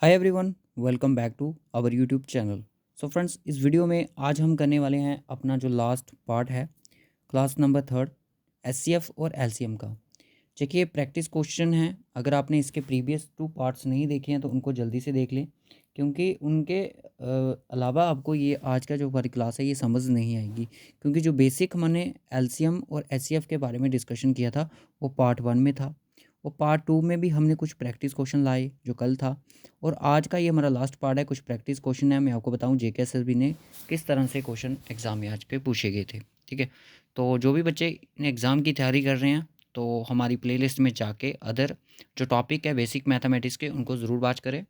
Hi everyone, welcome back to our YouTube channel. So friends, इस video में आज हम करने वाले हैं अपना जो लास्ट पार्ट है क्लास नंबर थर्ड एचसीएफ और एलसीएम का। देखिए, प्रैक्टिस क्वेश्चन है। अगर आपने इसके प्रीवियस टू पार्ट्स नहीं देखे हैं तो उनको जल्दी से देख लें, क्योंकि उनके अलावा आपको ये आज का जो हमारी क्लास है ये समझ नहीं आएगी। क्योंकि जो बेसिक हमने एलसीएम और एचसीएफ के बारे में डिस्कशन किया था वो पार्ट वन में था, और पार्ट टू में भी हमने कुछ प्रैक्टिस क्वेश्चन लाए जो कल था, और आज का ये हमारा लास्ट पार्ट है। कुछ प्रैक्टिस क्वेश्चन है, मैं आपको बताऊं जेकेएसएसबी ने किस तरह से क्वेश्चन एग्ज़ाम में आज के पूछे गए थे। ठीक है, तो जो भी बच्चे इन एग्ज़ाम की तैयारी कर रहे हैं तो हमारी प्लेलिस्ट में जाके अदर जो टॉपिक है बेसिक मैथमेटिक्स के उनको ज़रूर वॉच करें।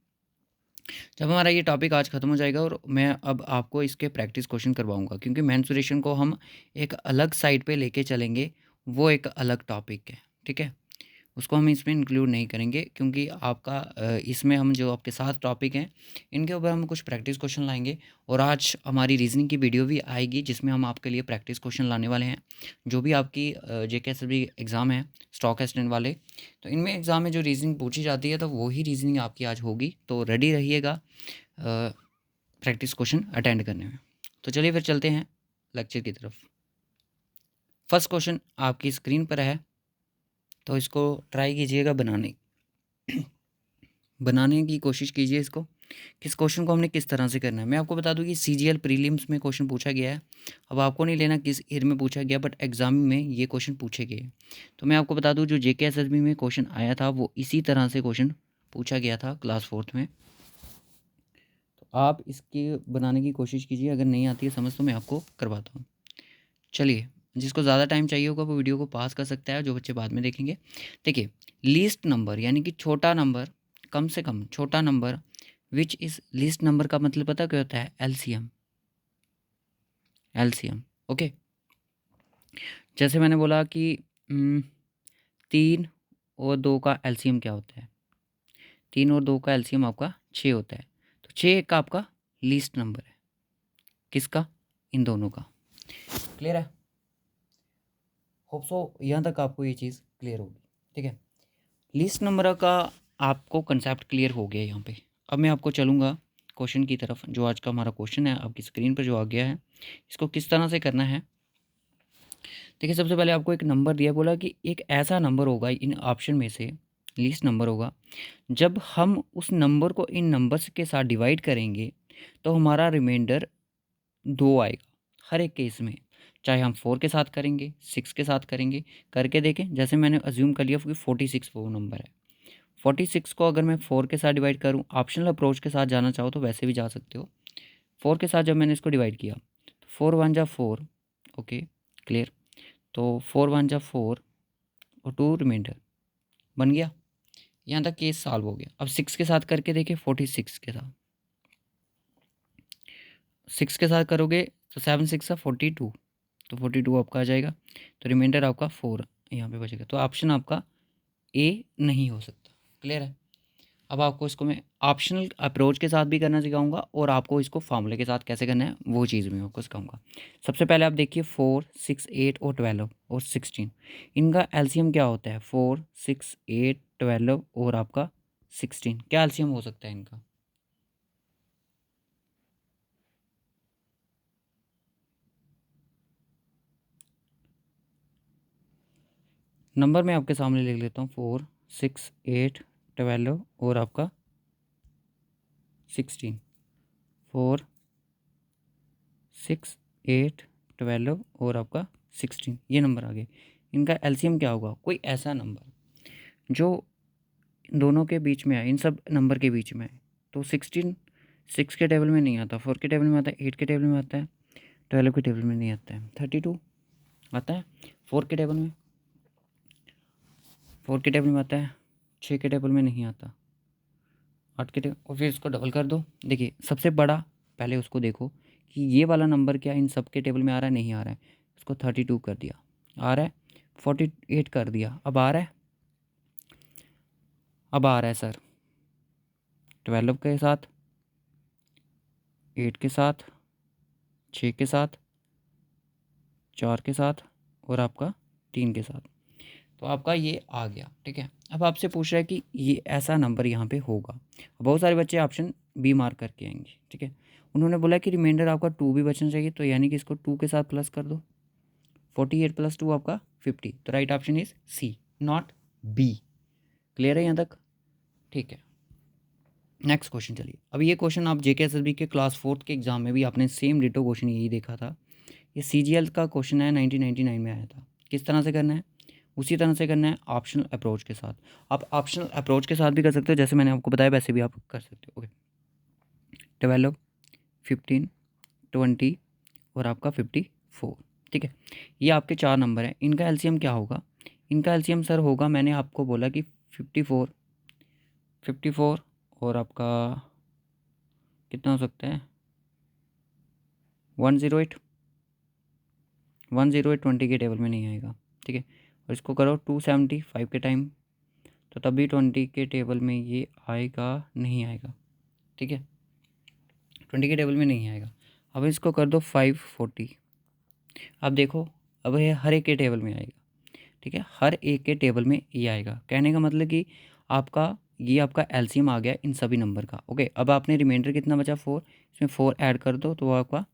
जब हमारा ये टॉपिक आज ख़त्म हो जाएगा और मैं अब आपको इसके प्रैक्टिस क्वेश्चन करवाऊंगा, क्योंकि मेंसुरेशन को हम एक अलग साइड पे लेके चलेंगे, वो एक अलग टॉपिक है। ठीक है, उसको हम इसमें इंक्लूड नहीं करेंगे, क्योंकि आपका इसमें हम जो आपके साथ टॉपिक हैं इनके ऊपर हम कुछ प्रैक्टिस क्वेश्चन लाएंगे। और आज हमारी रीजनिंग की वीडियो भी आएगी जिसमें हम आपके लिए प्रैक्टिस क्वेश्चन लाने वाले हैं। जो भी आपकी जेकेएसएसबी एग्ज़ाम है स्टॉक असिस्टेंट वाले, तो इनमें एग्ज़ाम में जो रीजनिंग पूछी जाती है तो वही रीजनिंग आपकी आज होगी। तो रेडी रहिएगा प्रैक्टिस क्वेश्चन अटेंड करने में। तो चलिए फिर चलते हैं लेक्चर की तरफ। फर्स्ट क्वेश्चन आपकी स्क्रीन पर है, तो इसको ट्राई कीजिएगा बनाने की कोशिश कीजिए इसको, किस क्वेश्चन को हमने किस तरह से करना है। मैं आपको बता दूं कि सीजीएल प्रीलिम्स में क्वेश्चन पूछा गया है। अब आपको नहीं लेना किस ईयर में पूछा गया, बट एग्जाम में ये क्वेश्चन पूछे गए। तो मैं आपको बता दूं जो जेकेएसएसबी में क्वेश्चन आया था वो इसी तरह से क्वेश्चन पूछा गया था क्लास फोर्थ में। तो आप इसकी बनाने की कोशिश कीजिए, अगर नहीं आती है समझ तो मैं आपको करवाता हूँ। चलिए, जिसको ज़्यादा टाइम चाहिए होगा वो वीडियो को पास कर सकता है, जो बच्चे बाद में देखेंगे। देखिए, लीस्ट नंबर यानी कि छोटा नंबर, कम से कम छोटा number which is least number का मतलब पता क्या होता है? एलसीएम। LCM, okay. जैसे मैंने बोला कि 3 और 2 का एलसीएम क्या होता है? 3 और 2 का एलसीएम आपका 6 होता है। तो 6 का आपका लीस्ट नंबर है। किसका? इन दोनों का। क्लियर है? होप सो यहाँ तक आपको ये चीज़ क्लियर होगी। ठीक है, लीस्ट नंबर का आपको कंसेप्ट क्लियर हो गया यहाँ पे। अब मैं आपको चलूँगा क्वेश्चन की तरफ। जो आज का हमारा क्वेश्चन है आपकी स्क्रीन पर जो आ गया है, इसको किस तरह से करना है। देखिए, सबसे पहले आपको एक नंबर दिया, बोला कि एक ऐसा नंबर होगा इन ऑप्शन में से, लीस्ट नंबर होगा, जब हम उस नंबर को इन नंबर्स के साथ डिवाइड करेंगे तो हमारा रिमाइंडर 2 आएगा हर एक केस में। चाहे हम 4 के साथ करेंगे, 6 के साथ करेंगे, करके देखें। जैसे मैंने अज्यूम कर लिया कि 46 वो नंबर है। 46 को अगर मैं 4 के साथ डिवाइड करूं, ऑप्शनल अप्रोच के साथ जाना चाहो तो वैसे भी जा सकते हो। 4 के साथ जब मैंने इसको डिवाइड किया तो 4 1 जा 4, ओके क्लियर। तो 4 1 जा 4 और 2 रिमाइंडर बन गया। यहाँ तक केस सॉल्व हो गया। अब 6 के साथ करके देखिए, 46 के साथ 6 के साथ करोगे तो 7 6 42, तो 42 आपका आ जाएगा। तो रिमाइंडर आपका 4 यहाँ पे बचेगा। तो ऑप्शन आपका ए नहीं हो सकता। क्लियर है? अब आपको इसको मैं ऑप्शनल अप्रोच के साथ भी करना सिखाऊंगा, और आपको इसको फार्मूले के साथ कैसे करना है वो चीज़ मैं आपको सिखाऊंगा। सबसे पहले आप देखिए 4 6 8 और 12 और 16, इनका एलसीएम क्या होता है? 4 6 8 12 और आपका 16, क्या एलसीएम हो सकता है इनका? नंबर मैं आपके सामने लिख लेता हूँ। 4 6 8 12 और आपका 16। 4 6 8 12 और आपका 16, ये नंबर आ गए। इनका एलसीएम क्या होगा? कोई ऐसा नंबर जो इन दोनों के बीच में है, इन सब नंबर के बीच में है। तो 16 6 के टेबल में नहीं आता, 4 के टेबल में आता है, 8 के टेबल में आता है, 12 के टेबल में नहीं आता है, 32 आता है 4 के टेबल में, 4 के टेबल में आता है, 6 के टेबल में नहीं आता, 8 के टेबल। और फिर इसको डबल कर दो। देखिए, सबसे बड़ा पहले उसको देखो कि ये वाला नंबर क्या इन सब के टेबल में आ रहा है, नहीं आ रहा है। उसको 32 कर दिया, आ रहा है। 48 कर दिया, अब आ रहा है। अब आ रहा है सर 12 के साथ, 8 के साथ, 6 के साथ, 4 के साथ और आपका 3 के साथ। तो आपका ये आ गया। ठीक है, अब आपसे पूछ रहा है कि ये ऐसा नंबर यहाँ पे होगा। बहुत सारे बच्चे ऑप्शन बी मार्क करके आएंगे। ठीक है, उन्होंने बोला कि रिमाइंडर आपका 2 भी बचना चाहिए, तो यानी कि इसको 2 के साथ प्लस कर दो। 48 + 2 आपका 50। तो right option is C, not B. Clear है यहाँ तक? ठीक है, नेक्स्ट क्वेश्चन चलिए। अब ये क्वेश्चन आप JKSSB के क्लास 4th के एग्जाम में भी आपने सेम डिटो क्वेश्चन यही देखा था। ये CGL का क्वेश्चन है, 1999 में आया था। किस तरह से करना है? उसी तरह से करना है, ऑप्शनल अप्रोच के साथ। आप ऑप्शनल अप्रोच के साथ भी कर सकते हो, जैसे मैंने आपको बताया वैसे भी आप कर सकते हो। ओके, 12, 15, 20 और आपका 54। ठीक है, ये आपके 4 नंबर हैं। इनका एलसीएम क्या होगा? इनका एलसीएम सर होगा, मैंने आपको बोला कि 54 और आपका कितना हो सकता है, 108। 20 के टेबल में नहीं आएगा। ठीक है, और इसको करो 275 के टाइम, तो तभी 20 के टेबल में ये आएगा नहीं आएगा। ठीक है, 20 के टेबल में नहीं आएगा। अब इसको कर दो 540। अब देखो, अब ये हर एक के टेबल में आएगा। ठीक है, हर एक के टेबल में ये आएगा। कहने का मतलब कि आपका ये आपका एलसीएम आ गया इन सभी नंबर का। ओके, अब आपने रिमाइंडर कितना बचा 4, इसमें 4 ऐड कर दो तो वो आपका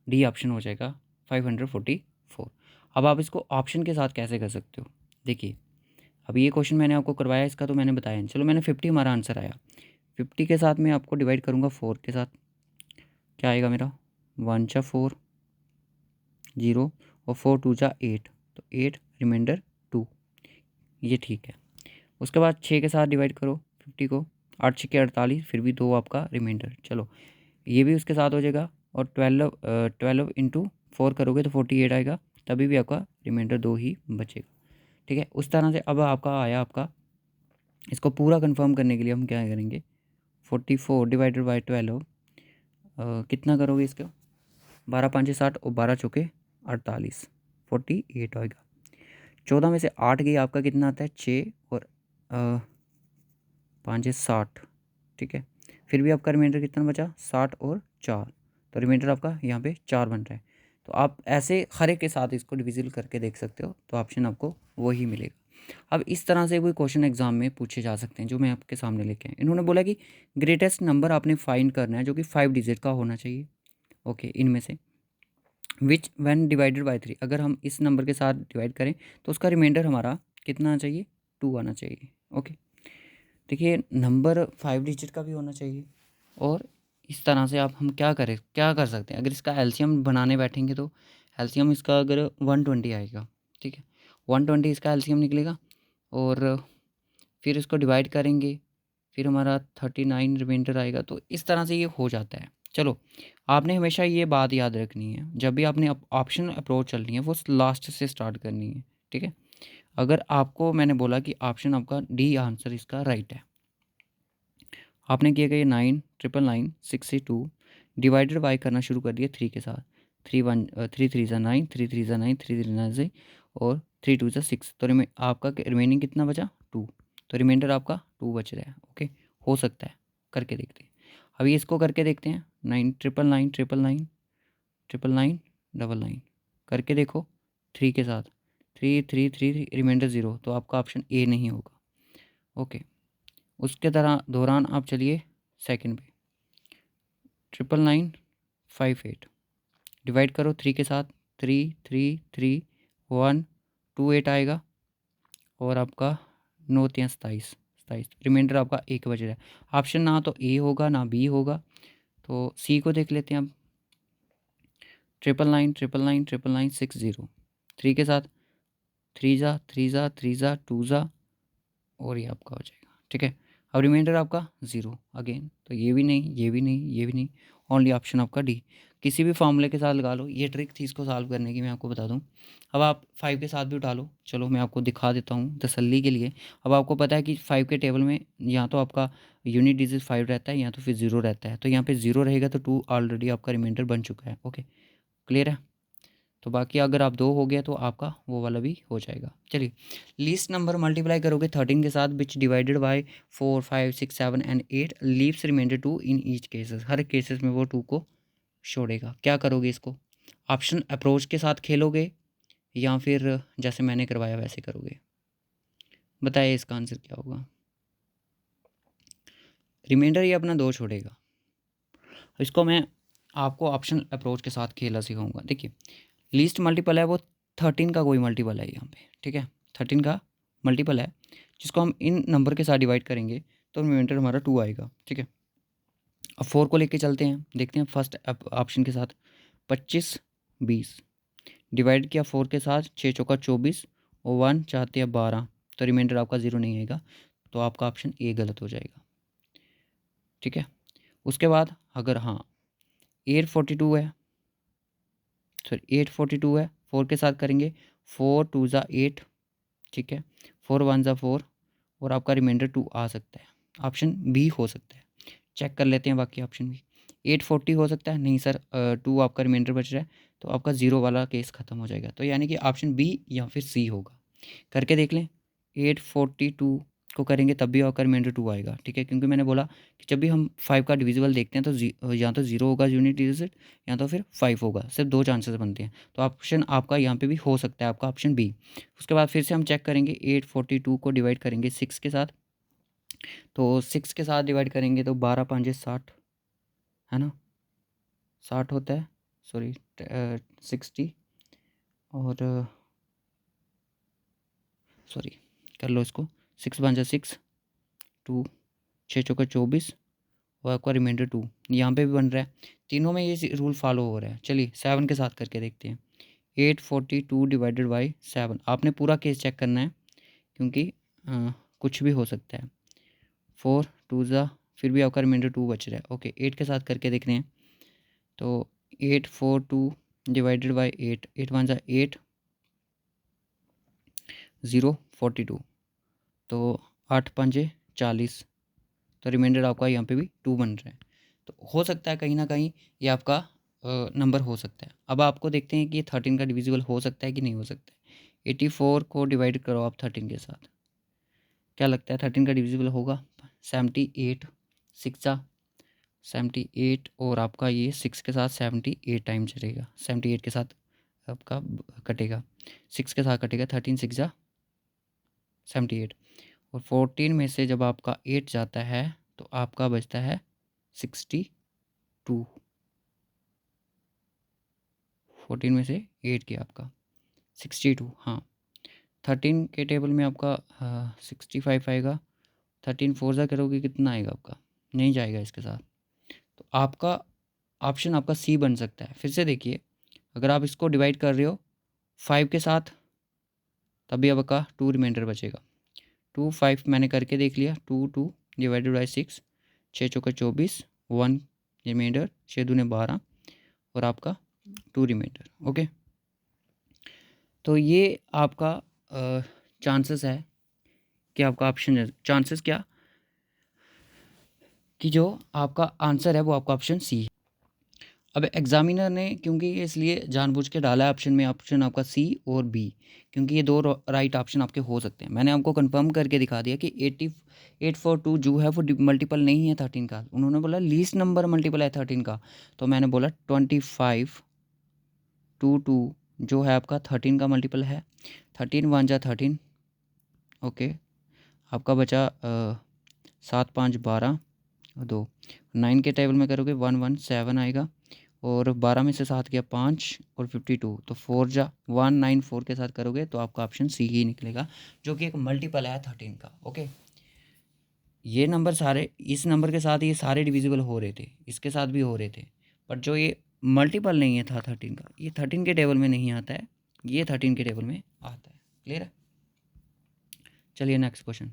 डी ऑप्शन हो जाएगा 544। अब आप इसको ऑप्शन के साथ कैसे कर सकते हो? देखिए, अब ये क्वेश्चन मैंने आपको करवाया, इसका तो मैंने बताया नहीं। चलो, मैंने 50 हमारा आंसर आया, 50 के साथ मैं आपको डिवाइड करूँगा 4 के साथ। क्या आएगा मेरा? 1 × 4 0 और 4 2 × 8, तो 8 रिमाइंडर 2। ये ठीक है। उसके बाद 6 के साथ डिवाइड करो 50 को, 8 6 48, फिर भी 2 आपका रिमाइंडर। चलो, ये भी उसके साथ हो जाएगा। और 12 × 4 करोगे तो 48 आएगा, तभी भी आपका रिमाइंडर 2 ही बचेगा। ठीक है, उस तरह से अब आपका आया आपका। इसको पूरा कंफर्म करने के लिए हम क्या करेंगे, 44 डिवाइडेड बाई 12, कितना करोगे इसको, 12 5 60 और 12 चौके 48, 48 आएगा। 14 में से 8 गई, आपका कितना आता है 6 और 5 60। ठीक है, फिर भी आपका रिमाइंडर कितना बचा 60 और 4, तो रिमाइंडर आपका यहाँ पे 4 बन रहा है। तो आप ऐसे हर एक के साथ इसको डिविजिबल करके देख सकते हो, तो ऑप्शन आपको वही मिलेगा। अब इस तरह से कोई क्वेश्चन एग्जाम में पूछे जा सकते हैं, जो मैं आपके सामने लेके आया। इन्होंने बोला कि ग्रेटेस्ट नंबर आपने फाइंड करना है जो कि 5 डिजिट का होना चाहिए। ओके, इनमें से विच व्हेन डिवाइडेड बाय 3, अगर हम इस नंबर के साथ डिवाइड करें तो उसका रिमाइंडर हमारा कितना आना चाहिए, 2 आना चाहिए। ओके, देखिए, नंबर 5 डिजिट का भी होना चाहिए। और इस तरह से आप हम क्या कर सकते हैं, अगर इसका एलसीएम बनाने बैठेंगे तो एलसीएम इसका अगर 120 आएगा। ठीक है, 120 इसका एलसीएम निकलेगा, और फिर इसको डिवाइड करेंगे, फिर हमारा 39 रिमाइंडर आएगा। तो इस तरह से ये हो जाता है। चलो, आपने हमेशा ये बात याद रखनी है, जब भी आपने ऑप्शन अप्रोच चलनी है वो लास्ट से स्टार्ट करनी है। ठीक है, अगर आपको मैंने बोला कि ऑप्शन आपका डी आंसर इसका राइट है, आपने किया कि 9 999 62 डिवाइडेड बाई करना शुरू कर दिया 3 के साथ। 3 3 ज़ा 9, 3 3 ज़ा 9, 3 3 9 से, और 3 2 ज़ा 6, तो आपका रिमेनिंग कितना बचा 2, तो रिमाइंडर आपका 2 बच रहा है। ओके, हो सकता है, करके देखते हैं। अभी इसको करके देखते हैं, 9 999 999 999 99 करके देखो 3 के साथ, 3 3 3 रिमाइंडर 0, तो आपका ऑप्शन ए नहीं होगा। ओके, उसके दौरान आप चलिए सेकंड पे, 999 58 डिवाइड करो 3 के साथ, 3 3 3 1 2 8 आएगा, और आपका 9 3 27 27, रिमाइंडर आपका एक बज रहा है। ऑप्शन ना तो ए होगा ना बी होगा, तो सी को देख लेते हैं अब। 999 999 999 60, 3 के साथ, 3 ज़ा 3 ज़ा 3 ज़ा 2 ज़ा, और ये आपका हो जाएगा। ठीक है, अब रिमाइंडर आपका 0 अगेन, तो ये भी नहीं, ये भी नहीं, ये भी नहीं, ओनली ऑप्शन आपका डी। किसी भी फॉर्मूले के साथ लगा लो, ये ट्रिक थी इसको सॉल्व करने की, मैं आपको बता दूं। अब आप 5 के साथ भी उठा लो, चलो मैं आपको दिखा देता हूँ तसल्ली के लिए। अब आपको पता है कि 5 के टेबल में या तो आपका यूनिट डिजिट 5 रहता है या तो फिर 0 रहता है, तो यहाँ पे 0 रहेगा तो 2 ऑलरेडी आपका रिमाइंडर बन चुका है। ओके, क्लियर है? तो बाकी अगर आप 2 हो गया तो आपका वो वाला भी हो जाएगा। चलिए, लीस्ट नंबर मल्टीप्लाई करोगे 13 के साथ, which divided by 4 5 6 7 and 8 leaves remainder 2 in each cases, हर केसेस में वो 2 को छोड़ेगा। क्या करोगे इसको, ऑप्शन अप्रोच के साथ खेलोगे या फिर जैसे मैंने करवाया वैसे करोगे? बताइए इसका आंसर क्या होगा। रिमाइंडर ये अपना 2 छोड़ेगा। इसको मैं आपको ऑप्शनल अप्रोच के साथ खेलना सिखाऊंगा। देखिए लीस्ट मल्टीपल है वो 13 का कोई मल्टीपल है यहाँ पे, ठीक है, 13 का मल्टीपल है जिसको हम इन नंबर के साथ डिवाइड करेंगे तो रिमाइंडर हमारा 2 आएगा, ठीक है। अब 4 को लेके चलते हैं, देखते हैं फर्स्ट ऑप्शन के साथ 25 20 डिवाइड किया 4 के साथ, 6 चौका 24 और 1 चाहते हैं 12, तो रिमाइंडर आपका 0 नहीं आएगा, तो आपका ऑप्शन ए गलत हो जाएगा, ठीक है। उसके बाद अगर हाँ 842 है, सॉरी 842 है, 4 के साथ करेंगे 4 2 ज़ा 8, ठीक है, 4 1 ज़ा 4 और आपका रिमाइंडर 2 आ सकता है, ऑप्शन बी हो सकता है। चेक कर लेते हैं बाकी ऑप्शन भी। 840 हो सकता है, नहीं सर 2 आपका रिमाइंडर बच रहा है, तो आपका 0 वाला केस ख़त्म हो जाएगा, तो यानी कि ऑप्शन बी या फिर सी होगा। करके देख लें, 842 को करेंगे तब भी आपका रिमाइंडर 2 आएगा, ठीक है, क्योंकि मैंने बोला कि जब भी हम 5 का डिविजिबल देखते हैं तो या तो 0 होगा यूनिट डिजिट या तो फिर 5 होगा, सिर्फ 2 चांसेस बनते हैं, तो ऑप्शन आपका यहाँ पे भी हो सकता है आपका ऑप्शन बी। उसके बाद फिर से हम चेक करेंगे, 842 को डिवाइड करेंगे 6 के साथ, तो 6 के साथ डिवाइड करेंगे तो 12 5 60, है ना, 60 होता है, सॉरी 60 और सॉरी कर लो इसको, 6 5 6 2 6 चौका 24 और आपका रिमाइंडर 2 यहाँ पे भी बन रहा है, तीनों में ये रूल फॉलो हो रहा है। चलिए 7 के साथ करके देखते हैं, 842 डिवाइडेड बाई 7, आपने पूरा केस चेक करना है क्योंकि कुछ भी हो सकता है। 4 2 ज़ा फिर भी आपका रिमाइंडर 2 बच रहा है, ओके 8 के साथ करके देख रहे हैं, तो 842 डिवाइडेड बाई 8, 8 1 ज़ा 8 0 42, तो 8 5 40, तो रिमाइंडर आपका यहाँ पे भी 2 बन रहा है, तो हो सकता है कहीं ना कहीं ये आपका नंबर हो सकता है। अब आपको देखते हैं कि 13 का डिविजिबल हो सकता है कि नहीं हो सकता है। 84 को डिवाइड करो आप 13 के साथ, क्या लगता है 13 का डिविजिबल होगा? 78 6 78 और आपका ये 6 के साथ 78 टाइम चलेगा, 78 के साथ आपका कटेगा, 6 के साथ कटेगा, 13 6 78 और 14 में से जब आपका 8 जाता है तो आपका बचता है 62, 14 में से 8 गया आपका 62, हाँ 13 के टेबल में आपका 65 आएगा, 13 4 ज़ा करोगे कितना आएगा आपका, नहीं जाएगा इसके साथ, तो आपका ऑप्शन आपका सी बन सकता है। फिर से देखिए, अगर आप इसको डिवाइड कर रहे हो 5 के साथ तभी आपका 2 रिमाइंडर बचेगा, 2 5 मैंने करके देख लिया, 2 2 डिवाइडेड बाई 6, 6 चौका 24, 1 रिमाइंडर, 6 दूने 12 और आपका 2 रिमाइंडर, ओके। तो ये आपका चांसेस है कि आपका ऑप्शन, चांसेस क्या कि जो आपका आंसर है वो आपका ऑप्शन सी है। अब एग्जामिनर ने क्योंकि ये इसलिए जानबूझ के डाला है ऑप्शन में, ऑप्शन आपका सी और बी, क्योंकि ये 2 राइट ऑप्शन आपके हो सकते हैं। मैंने आपको कंफर्म करके दिखा दिया कि 842 जो है वो मल्टीपल नहीं है 13 का, उन्होंने बोला लीस्ट नंबर मल्टीपल है 13 का, तो मैंने बोला 25 2 2 जो है आपका 13 का मल्टीपल है, 13 1 जा 13, ओके, आपका बचा 7 5 12 और 2, 9 के टेबल में करोगे 1 1 7 आएगा और 12 में से 7 गया 5 और 52, तो 4 जा 194 के साथ करोगे तो आपका ऑप्शन सी ही निकलेगा, जो कि एक मल्टीपल है 13 का, ओके। ये नंबर सारे इस नंबर के साथ ये सारे डिविजिबल हो रहे थे, इसके साथ भी हो रहे थे, बट जो ये मल्टीपल नहीं है था 13 का, ये 13 के टेबल में नहीं आता है, ये 13 के टेबल में आता है। क्लियर है? चलिए next question,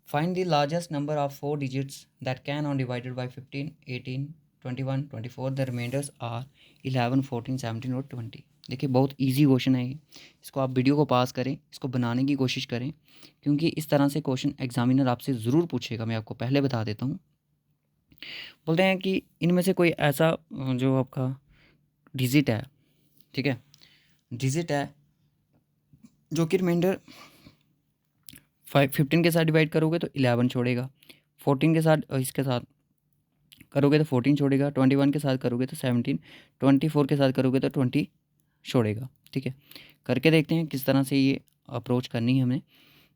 find the largest number of 4 digits that can on divided by 15 18 21 24, the remainders are 11 14 17 और 20। देखिए बहुत इजी क्वेश्चन है ये, इसको आप वीडियो को पास करें, इसको बनाने की कोशिश करें, क्योंकि इस तरह से क्वेश्चन एग्जामिनर आपसे ज़रूर पूछेगा, मैं आपको पहले बता देता हूँ। बोलते हैं कि इनमें से कोई ऐसा जो आपका डिजिट है, ठीक है, डिजिट है जो कि रिमाइंडर 15 के साथ डिवाइड करोगे तो 11 छोड़ेगा, 14 के साथ इसके साथ करोगे तो 14 छोड़ेगा, 21 के साथ करोगे तो 17, 24 के साथ करोगे तो 20 छोड़ेगा, ठीक है। करके देखते हैं किस तरह से ये अप्रोच करनी है हमें।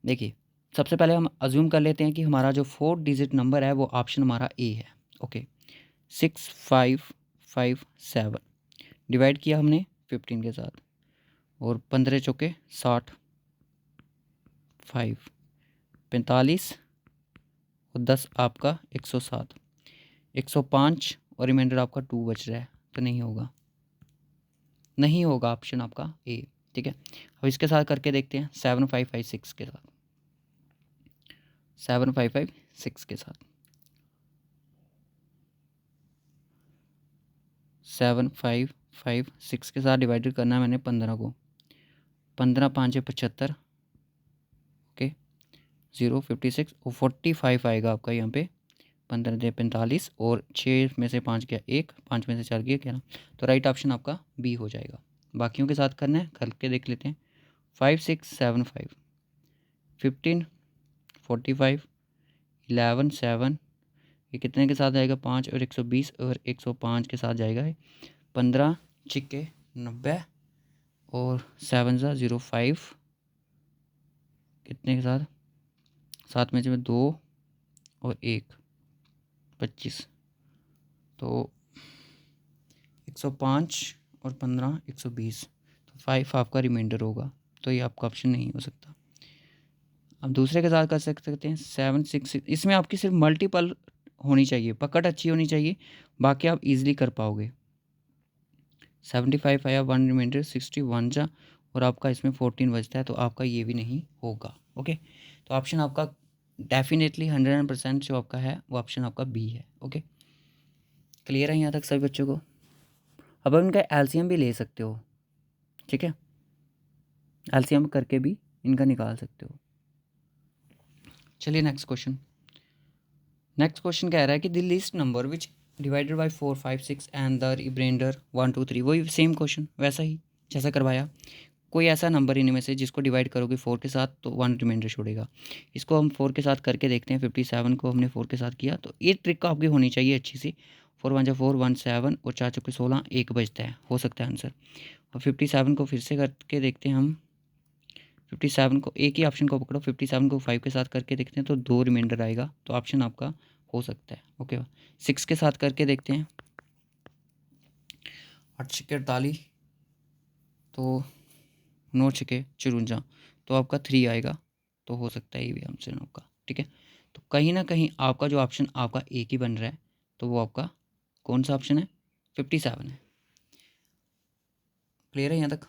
देखिए सबसे पहले हम अज्यूम कर लेते हैं कि हमारा जो 4 डिजिट नंबर है वो ऑप्शन हमारा ए है। ओके, 6557 डिवाइड किया हमने 15 के साथ, और 15 चौके 60, 5 45 और 10 आपका 107, 105 और रिमाइंडर आपका 2 बच रहा है, तो नहीं होगा, नहीं होगा ऑप्शन आपका ए। ठीक है, अब इसके साथ करके देखते हैं 7556 के साथ, 7556 के साथ 7556 के साथ डिवाइडेड करना है मैंने 15 को, 15 5 75, ओके 056 और 45 आएगा आपका यहाँ पे, 15 दे 45 और 6 में से 5 गया 1, 5 में से 4 गया 11, तो राइट ऑप्शन आपका बी हो जाएगा। बाकियों के साथ करना है, करके देख लेते हैं। 5675, 15 45 11 7, ये कितने के साथ जाएगा 5 और 120 और 105 के साथ जाएगा 15 छिक्के 90 और 7 ज़ा 05, कितने के साथ 7 में से 2 और 1 25, तो 105 और 15 120, तो 5 आपका रिमाइंडर होगा, तो ये आपका ऑप्शन नहीं हो सकता। अब दूसरे के साथ कर सकते हैं 766, इसमें आपकी सिर्फ मल्टीपल होनी चाहिए, पकड़ अच्छी होनी चाहिए, बाकी आप इजीली कर पाओगे। 75 आया, 1 रिमाइंडर 61 जा, और आपका इसमें 14 बचता है, तो आपका ये भी नहीं होगा। ओके, तो ऑप्शन आपका डेफिनेटली 100% जो आपका है वो ऑप्शन आपका बी है। ओके, क्लियर है यहाँ तक सभी बच्चों को? अब इनका एलसीएम भी ले सकते हो, ठीक है, एलसीएम करके भी इनका निकाल सकते हो। चलिए नेक्स्ट क्वेश्चन। नेक्स्ट क्वेश्चन कह रहा है कि the least number which divided by 4 5 6 and the remainder 1 2 3, वही सेम क्वेश्चन वैसा ही जैसा करवाया। कोई ऐसा नंबर इनमें से जिसको डिवाइड करोगे 4 के साथ तो 1 रिमाइंडर छोड़ेगा। इसको हम 4 के साथ करके देखते हैं। 57 को हमने 4 के साथ किया, तो ये ट्रिक आपकी होनी चाहिए अच्छी सी। 4 1 4 1 7 और 4 चौके 16, 1 बचता है, हो सकता है आंसर। और 57 को फिर से करके देखते हैं हम। 57 को एक ही ऑप्शन को पकड़ो, 57 को 5 के साथ करके देखते हैं तो 2 रिमाइंडर आएगा, तो ऑप्शन आपका हो सकता है। ओके, 6 के साथ करके देखते हैं। 8 छक्के 48, तो 9 छक्के 54, तो आपका 3 आएगा, तो हो सकता है ये भी ऑप्शन आपका। ठीक है, तो कहीं ना कहीं आपका जो ऑप्शन आपका एक ही बन रहा है, तो वो आपका कौन सा ऑप्शन है? 57 है। क्लियर है यहाँ तक?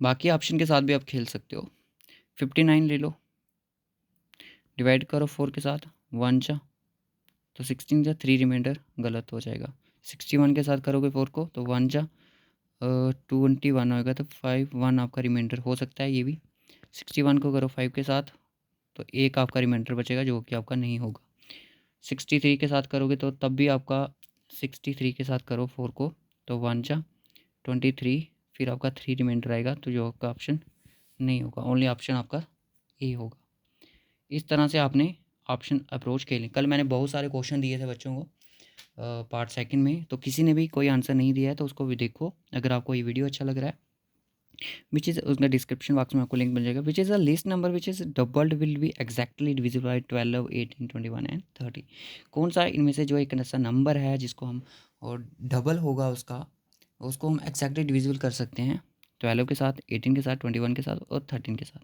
बाकी ऑप्शन के साथ भी आप खेल सकते हो। 59 ले लो, डिवाइड करो 4 के साथ, 1 जा तो 16 जा 3 रिमाइंडर गलत हो जाएगा। 61 के साथ करोगे 4 को तो 1 जा 21 होएगा, तो 5 1 आपका रिमाइंडर हो सकता है ये भी। 61 को करो 5 के साथ तो 1 आपका रिमाइंडर बचेगा, जो कि आपका नहीं होगा। 63 के साथ करोगे तो तब भी आपका 63 के साथ करो 4 को तो 1 जा 23, फिर आपका 3 रिमाइंडर आएगा, तो जो आपका ऑप्शन नहीं होगा, ओनली ऑप्शन आपका ए होगा। इस तरह से आपने ऑप्शन अप्रोच खेलें। कल मैंने बहुत सारे क्वेश्चन दिए थे बच्चों को पार्ट सेकंड में, तो किसी ने भी कोई आंसर नहीं दिया है तो उसको भी देखो। अगर आपको ये वीडियो अच्छा लग रहा है, विच इज़ उसका डिस्क्रिप्शन बॉक्स में आपको लिंक मिल जाएगा। Which is a list number which is doubled will be exactly divisible by 12 18 21 and 30। कौन सा इनमें से जो एक ऐसा नंबर है जिसको हम और डबल होगा उसको हम एक्जैक्टली डिविजिबल कर सकते हैं 12 के साथ, 18 के साथ, 21 के साथ और 13 के साथ?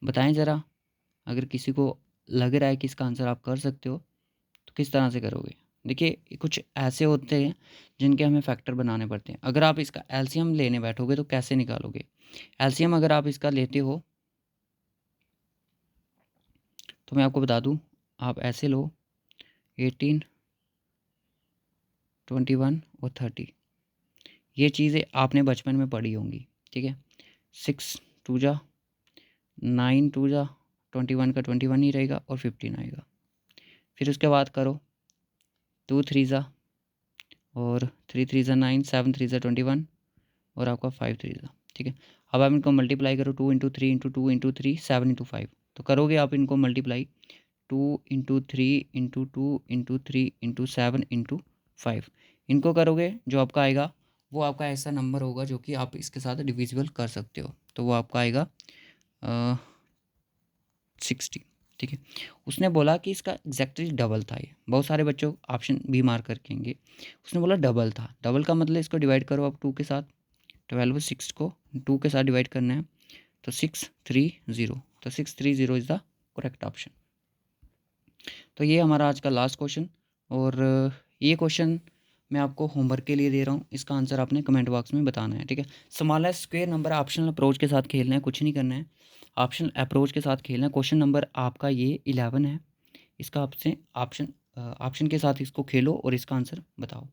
बताएं ज़रा, अगर किसी को लग रहा है कि इसका आंसर आप कर सकते हो तो किस तरह से करोगे? देखिए, कुछ ऐसे होते हैं जिनके हमें फैक्टर बनाने पड़ते हैं। अगर आप इसका एलसीएम लेने बैठोगे तो कैसे निकालोगे? एलसीएम अगर आप इसका लेते हो तो मैं आपको बता दूं, आप ऐसे लो 18 21 और 30। ये चीज़ें आपने बचपन में पढ़ी होंगी, ठीक है। 6 2 जा 9 2 जा 21 का 21 ही रहेगा और 15 आएगा। फिर उसके बाद करो 2 3 जा और 3 3 जा 9, 7 3 जा 21 और आपका 5 3 जा, ठीक है। अब आप इनको मल्टीप्लाई करो 2 इंटू 3 इंटू 2 इंटू 3 7 इंटू 5, तो करोगे आप इनको multiply 2 into 3 into 2 into 3 into 7 into 5। इनको करोगे जो आपका आएगा वो आपका ऐसा नंबर होगा जो कि आप इसके साथ डिविजिबल कर सकते हो, तो वो आपका आएगा 60। ठीक है, उसने बोला कि इसका एग्जैक्टली डबल था। ये बहुत सारे बच्चों ऑप्शन भी मार करके आएंगे। उसने बोला डबल था, डबल का मतलब इसको डिवाइड करो आप 2 के साथ, 12 6 को 2 के साथ डिवाइड करना है, तो 630, तो 630 इज़ द करेक्ट ऑप्शन। तो ये हमारा आज का लास्ट क्वेश्चन, और ये क्वेश्चन मैं आपको होमवर्क के लिए दे रहा हूँ, इसका आंसर आपने कमेंट बॉक्स में बताना है। ठीक है, smallest square number optional approach के साथ खेलना है, कुछ नहीं करना है, ऑप्शनल अप्रोच के साथ खेलना है। क्वेश्चन नंबर आपका ये 11 है, इसका आपसे ऑप्शन के साथ इसको खेलो और इसका आंसर बताओ।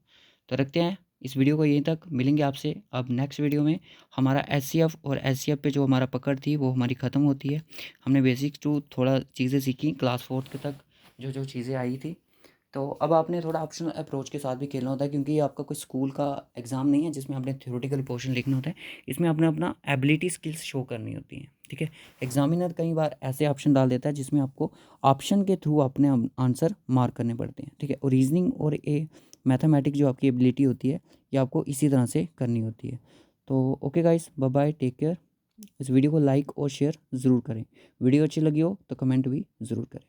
तो रखते हैं इस वीडियो को यहीं तक, मिलेंगे आपसे अब नेक्स्ट वीडियो में। हमारा एचसीएफ और एचसीएफ पे जो हमारा पकड़ थी वो हमारी ख़त्म होती है। हमने बेसिक टू थोड़ा चीज़ें सीखी क्लास 4 तक, जो जो चीज़ें आई थी। तो अब आपने थोड़ा ऑप्शनल अप्रोच के साथ भी खेलना होता है, क्योंकि ये आपका कोई स्कूल का एग्ज़ाम नहीं है जिसमें आपने थ्योरेटिकल पोर्शन लिखना होता है। इसमें आपने अपना एबिलिटी स्किल्स शो करनी होती हैं। ठीक है, एग्जामिनर कई बार ऐसे ऑप्शन डाल देता है जिसमें आपको ऑप्शन के थ्रू अपने आंसर मार्क करने पड़ते हैं। ठीक है, और रीजनिंग और ए मैथमेटिक जो आपकी एबिलिटी होती है ये आपको इसी तरह से करनी होती है। तो okay guys, bye bye, take care. इस वीडियो को लाइक और शेयर ज़रूर करें। वीडियो अच्छी लगी हो तो कमेंट भी ज़रूर करें।